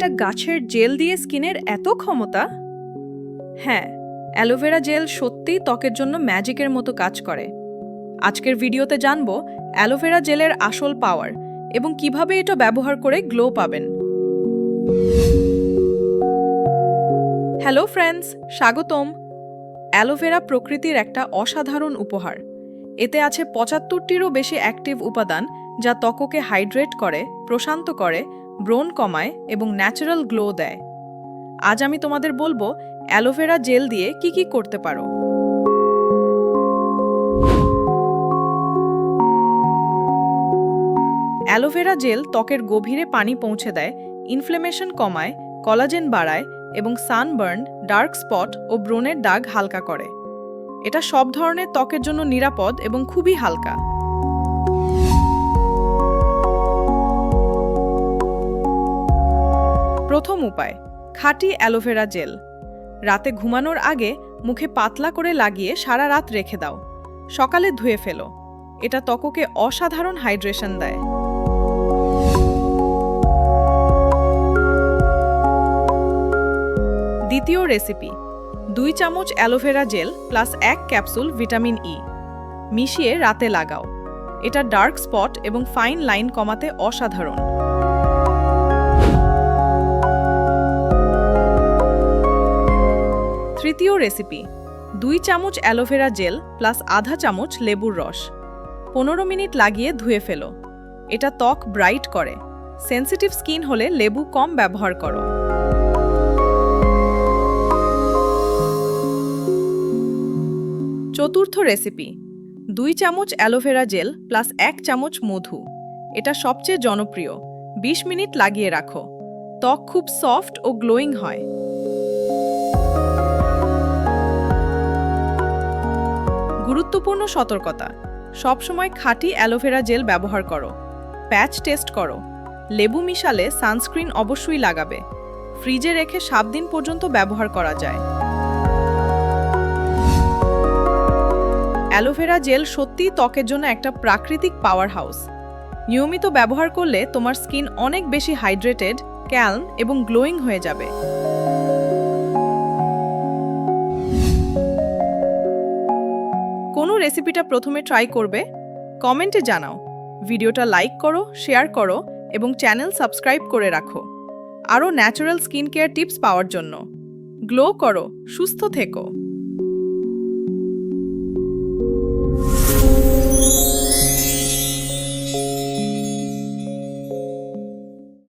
একটা গাছের জেল দিয়ে স্কিনের এত ক্ষমতা? হ্যাঁ, অ্যালোভেরা জেল সত্যিই ত্বকের জন্য ম্যাজিকের মতো কাজ করে। আজকের ভিডিওতে জানবো অ্যালোভেরা জেলের আসল পাওয়ার এবং কিভাবে এটা ব্যবহার করে গ্লো পাবেন। হ্যালো ফ্রেন্ডস, স্বাগতম। অ্যালোভেরা প্রকৃতির একটা অসাধারণ উপহার। এতে আছে ৭৫টিরও বেশি অ্যাক্টিভ উপাদান যা ত্বককে হাইড্রেট করে, প্রশান্ত করে, ব্রণ কমায় এবং ন্যাচারাল গ্লো দেয়। আজ আমি তোমাদের বলবো অ্যালোভেরা জেল দিয়ে কি কি করতে পারো। অ্যালোভেরা জেল ত্বকের গভীরে পানি পৌঁছে দেয়, ইনফ্লেমেশন কমায়, কলাজেন বাড়ায় এবং সানবার্ন, ডার্ক স্পট ও ব্রণের দাগ হালকা করে। এটা সব ধরনের ত্বকের জন্য নিরাপদ এবং খুবই হালকা। প্রথম উপায়, খাঁটি অ্যালোভেরা জেল। রাতে ঘুমানোর আগে মুখে পাতলা করে লাগিয়ে সারা রাত রেখে দাও। সকালে ধুয়ে ফেলো। এটা ত্বককে অসাধারণ হাইড্রেশন দেয়। দ্বিতীয় রেসিপি, 2 চামচ aloe vera gel plus 1 capsule vitamin E মিশিয়ে রাতে লাগাও। এটা ডার্ক স্পট এবং ফাইন লাইন কমাতে অসাধারণ। তৃতীয় রেসিপি, 2 চামচ অ্যালোভেরা জেল প্লাস আধা চামচ লেবুর রস 15 মিনিট লাগিয়ে ধুয়ে ফেলো। এটা ত্বক ব্রাইট করে। সেনসিটিভ স্কিন হলে লেবু কম ব্যবহার করো। চতুর্থ রেসিপি, 2 চামচ অ্যালোভেরা জেল প্লাস 1 চামচ মধু। এটা সবচেয়ে জনপ্রিয়। 20 মিনিট লাগিয়ে রাখো। ত্বক খুব সফট ও গ্লোয়িং হয়। গুরুত্বপূর্ণ সতর্কতা, সবসময় খাঁটি অ্যালোভেরা জেল ব্যবহার করো। প্যাচ টেস্ট করো। লেবু মিশালে সানস্ক্রিন অবশ্যই লাগাবে। ফ্রিজে রেখে 7 দিন পর্যন্ত ব্যবহার করা যায়। অ্যালোভেরা জেল সত্যিই ত্বকের জন্য একটা প্রাকৃতিক পাওয়ার হাউস। নিয়মিত ব্যবহার করলে তোমার স্কিন অনেক বেশি হাইড্রেটেড, ক্যালম এবং গ্লোয়িং হয়ে যাবে। কোন রেসিপিটা প্রথমে ট্রাই করবে? কমেন্টে জানাও। ভিডিওটা লাইক করো, শেয়ার করো এবং চ্যানেল সাবস্ক্রাইব করে রাখো আরও ন্যাচারাল স্কিন কেয়ার টিপস পাওয়ার জন্য। গ্লো করো, সুস্থ থেকো।